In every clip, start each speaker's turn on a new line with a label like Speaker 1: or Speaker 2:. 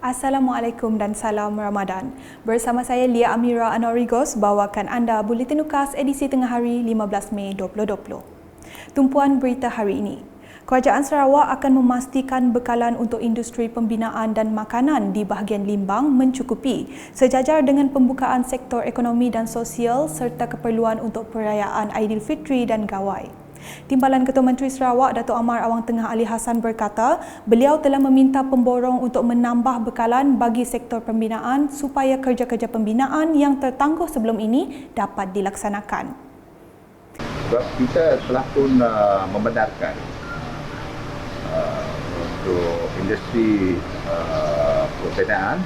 Speaker 1: Assalamualaikum dan salam Ramadan. Bersama saya Lia Amira Anorigos bawakan anda Buletin UKAS edisi tengah hari 15 Mei 2020. Tumpuan berita hari ini. Kerajaan Sarawak akan memastikan bekalan untuk industri pembinaan dan makanan di bahagian Limbang mencukupi sejajar dengan pembukaan sektor ekonomi dan sosial serta keperluan untuk perayaan Aidilfitri dan Gawai. Timbalan Ketua Menteri Sarawak Datuk Amar Awang Tengah Ali Hassan berkata, beliau telah meminta pemborong untuk menambah bekalan bagi sektor pembinaan supaya kerja-kerja pembinaan yang tertangguh sebelum ini dapat dilaksanakan.
Speaker 2: Sebab kita telah pun membenarkan untuk industri pembinaan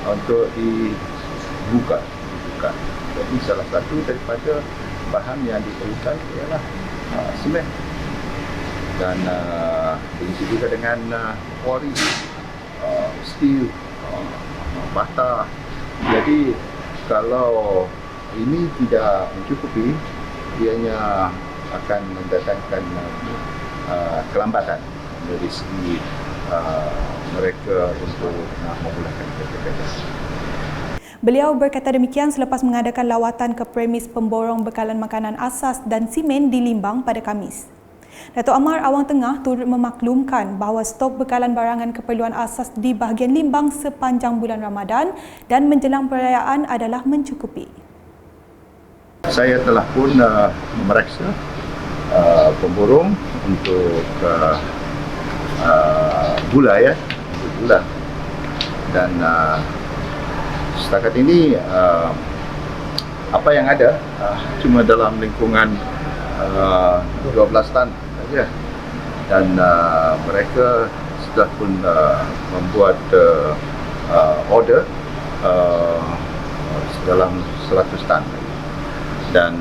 Speaker 2: untuk dibuka. Jadi salah satu daripada bahan yang diperlukan ialah semen dan begitu juga dengan quarry, steel, bata. Jadi kalau ini tidak mencukupi, ianya akan mendatangkan kelambatan dari segi mereka untuk memulakan kerja-kerja.
Speaker 1: Beliau berkata demikian selepas mengadakan lawatan ke premis pemborong bekalan makanan asas dan simen di Limbang pada Khamis. Datuk Amar Awang Tengah turut memaklumkan bahawa stok bekalan barangan keperluan asas di bahagian Limbang sepanjang bulan Ramadan dan menjelang perayaan adalah mencukupi.
Speaker 2: Saya telah pun memeriksa pemborong untuk gula dan setakat ini apa yang ada cuma dalam lingkungan 12 tan saja dan mereka sudah pun membuat order dalam 100 tan dan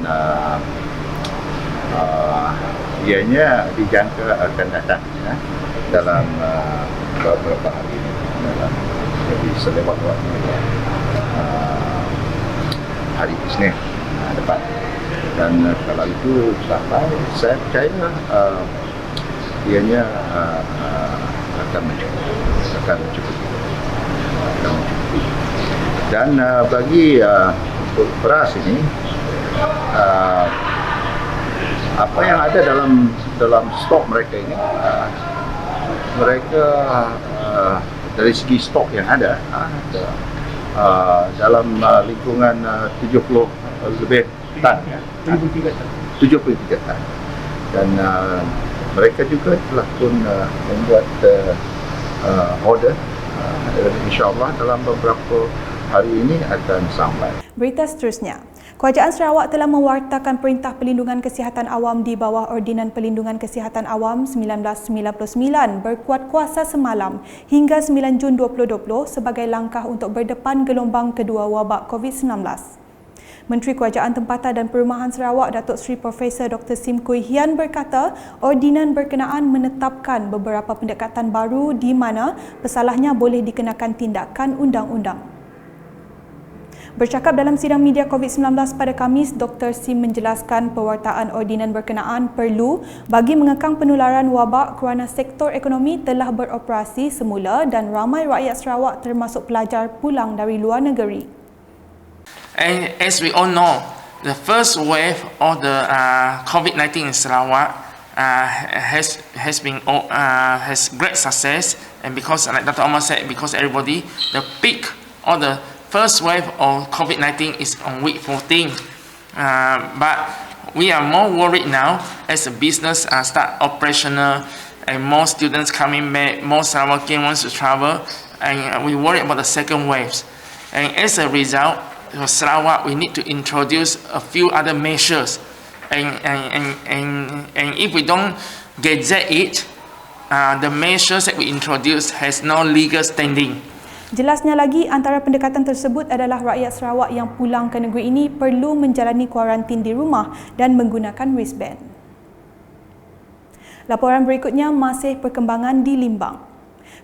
Speaker 2: ianya dijangka akan datang dalam beberapa hari jadi selepas waktu hari Isnin depan dan kalau itu sampai saya percaya ianya akan mencukupi dan bagi untuk beras ini apa yang ada dalam stok mereka ini mereka dari segi stok yang ada dalam lingkungan 70 lebih tan 73 tan dan mereka juga telah pun membuat order insyaAllah dalam beberapa hari ini akan sampai.
Speaker 1: Berita seterusnya. Kerajaan Sarawak telah mewartakan Perintah Perlindungan Kesihatan Awam di bawah Ordinan Perlindungan Kesihatan Awam 1999 berkuat kuasa semalam hingga 9 Jun 2020 sebagai langkah untuk berdepan gelombang kedua wabak COVID-19. Menteri Kerajaan Tempatan dan Perumahan Sarawak Datuk Seri Profesor Dr. Sim Kui Hian berkata, ordinan berkenaan menetapkan beberapa pendekatan baru di mana pesalahnya boleh dikenakan tindakan undang-undang. Bercakap dalam sidang media COVID-19 pada Khamis, Dr. Sim menjelaskan pewartaan ordinan berkenaan perlu bagi mengekang penularan wabak kerana sektor ekonomi telah beroperasi semula dan ramai rakyat Sarawak termasuk pelajar pulang dari luar negeri.
Speaker 3: And as we all know, the first wave of the COVID-19 in Sarawak has great success, and because, like Dr. Omar said, because everybody, the peak of the first wave of COVID-19 is on week 14. But we are more worried now as the business start operational and more students coming back, more Sarawakian wants to travel, and we worry about the second waves. And as a result, for Sarawak, we need to introduce a few other measures. And if we don't gazette it, the measures that we introduce has no legal standing.
Speaker 1: Jelasnya lagi, antara pendekatan tersebut adalah rakyat Sarawak yang pulang ke negeri ini perlu menjalani kuarantin di rumah dan menggunakan wristband. Laporan berikutnya masih perkembangan di Limbang.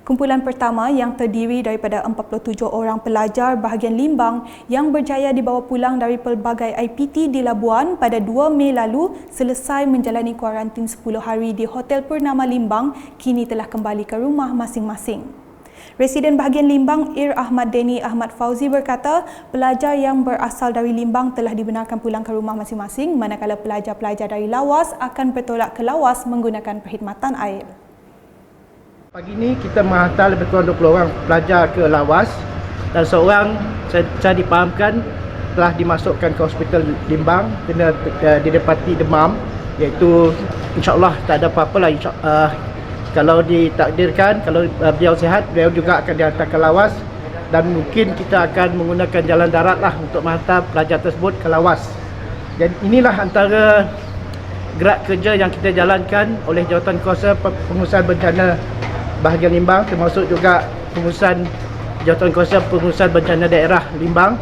Speaker 1: Kumpulan pertama yang terdiri daripada 47 orang pelajar bahagian Limbang yang berjaya dibawa pulang dari pelbagai IPT di Labuan pada 2 Mei lalu selesai menjalani kuarantin 10 hari di Hotel Purnama Limbang kini telah kembali ke rumah masing-masing. Residen bahagian Limbang, Ir Ahmad Deni Ahmad Fauzi berkata, pelajar yang berasal dari Limbang telah dibenarkan pulang ke rumah masing-masing, manakala pelajar-pelajar dari Lawas akan bertolak ke Lawas menggunakan perkhidmatan air.
Speaker 4: Pagi ini kita menghantar lebih kurang 20 orang pelajar ke Lawas dan seorang saya dipahamkan telah dimasukkan ke hospital Limbang kena didapati demam, iaitu insya-Allah tak ada apa-apa lah. Kalau ditakdirkan, kalau beliau sihat, beliau juga akan dihantar ke Lawas dan mungkin kita akan menggunakan jalan darat lah untuk menghantar pelajar tersebut ke Lawas. Dan inilah antara gerak kerja yang kita jalankan oleh Jawatankuasa Pengurusan Bencana bahagian Limbang, termasuk juga Jawatankuasa Pengurusan Bencana Daerah Limbang.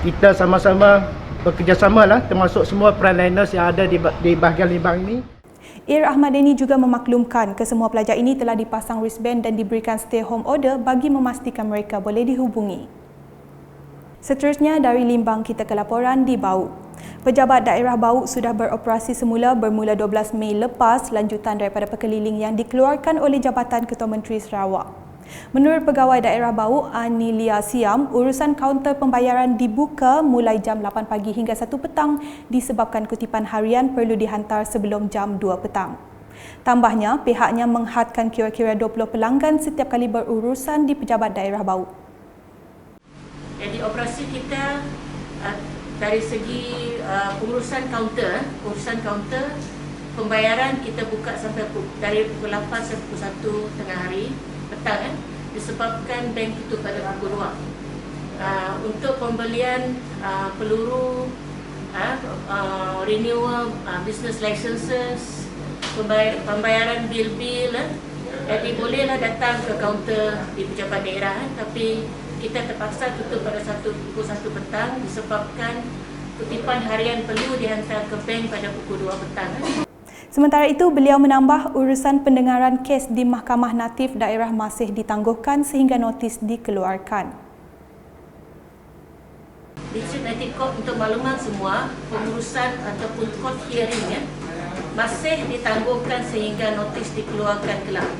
Speaker 4: Kita sama-sama bekerjasama lah, termasuk semua frontliners yang ada di bahagian Limbang ini.
Speaker 1: Ir Ahmad Deni juga memaklumkan kesemua pelajar ini telah dipasang wristband dan diberikan stay home order bagi memastikan mereka boleh dihubungi. Seterusnya dari Limbang kita ke laporan di Bau. Pejabat daerah Bau sudah beroperasi semula bermula 12 Mei lepas lanjutan daripada perkeliling yang dikeluarkan oleh Jabatan Ketua Menteri Sarawak. Menurut Pegawai Daerah Bau Anilia Siam, urusan kaunter pembayaran dibuka mulai jam 8 pagi hingga 1 petang disebabkan kutipan harian perlu dihantar sebelum jam 2 petang. Tambahnya, pihaknya menghadkan kira-kira 20 pelanggan setiap kali berurusan di Pejabat Daerah Bau.
Speaker 5: Jadi operasi kita dari segi pengurusan kaunter pembayaran kita buka sampai dari pukul 8 sampai pukul 1 tengah hari petang disebabkan bank itu pada pukul 2. Untuk pembelian peluru, renewal business licenses, pembayaran bil-bil, jadi bolehlah datang ke kaunter di pejabat daerah, tapi kita terpaksa tutup pada pukul 1 petang disebabkan kutipan harian perlu dihantar ke bank pada pukul 2 petang.
Speaker 1: Sementara itu, beliau menambah urusan pendengaran kes di Mahkamah Natif Daerah masih ditangguhkan sehingga notis dikeluarkan.
Speaker 5: District Native Court untuk makluman semua, pengurusan ataupun court hearing masih ditangguhkan sehingga notis dikeluarkan kelak.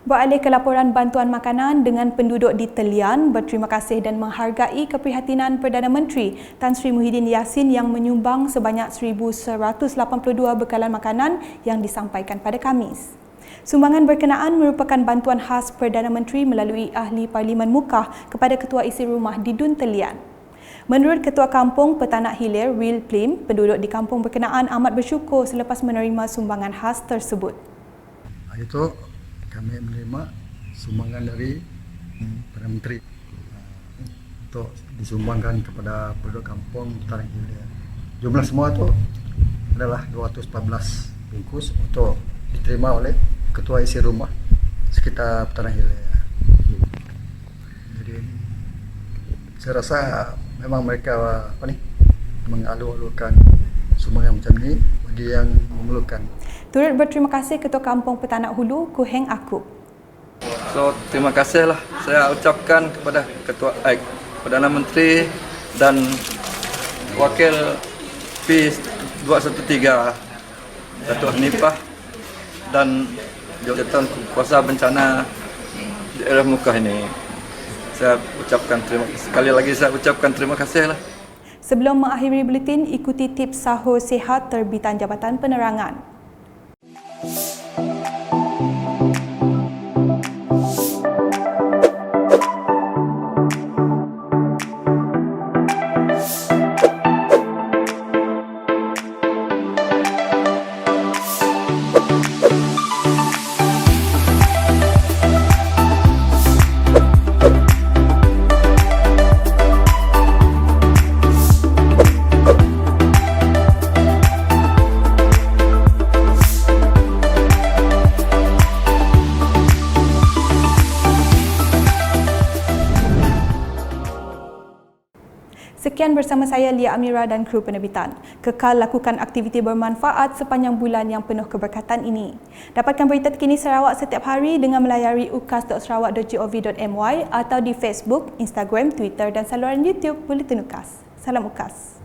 Speaker 1: Beralih ke laporan bantuan makanan, dengan penduduk di Telian berterima kasih dan menghargai keprihatinan Perdana Menteri Tan Sri Muhyiddin Yassin yang menyumbang sebanyak 1,182 bekalan makanan yang disampaikan pada Khamis. Sumbangan berkenaan merupakan bantuan khas Perdana Menteri melalui Ahli Parlimen Mukah kepada Ketua Isi Rumah di Dun Telian. Menurut Ketua Kampung Petanak Hilir, Will Plim, penduduk di kampung berkenaan amat bersyukur selepas menerima sumbangan khas tersebut.
Speaker 6: Itu kami menerima sumbangan dari Perdana Menteri untuk disumbangkan kepada penduduk kampung Petanak Hilir. Jumlah semua itu adalah 214 bungkus untuk diterima oleh Ketua Isi Rumah sekitar Petanak Hilir. Jadi saya rasa memang mereka mengalu-alukan sumbangan macam ni bagi yang memerlukan.
Speaker 1: Turut berterima kasih Ketua Kampung Petanak Hulu, Kuheng Akub.
Speaker 7: So, terima kasihlah saya ucapkan kepada Perdana Menteri dan Wakil P213 Datuk Hanifah dan Jawatan Kuasa Bencana Daerah Mukah ini. Saya ucapkan sekali lagi saya ucapkan terima kasihlah.
Speaker 1: Sebelum mengakhiri buletin, ikuti tips sahur sihat terbitan Jabatan Penerangan. Sekian bersama saya Lia Amira dan kru penerbitan. Kekal lakukan aktiviti bermanfaat sepanjang bulan yang penuh keberkatan ini. Dapatkan berita terkini Sarawak setiap hari dengan melayari ukas.sarawak.gov.my atau di Facebook, Instagram, Twitter dan saluran YouTube Buletin Ukas. Salam Ukas.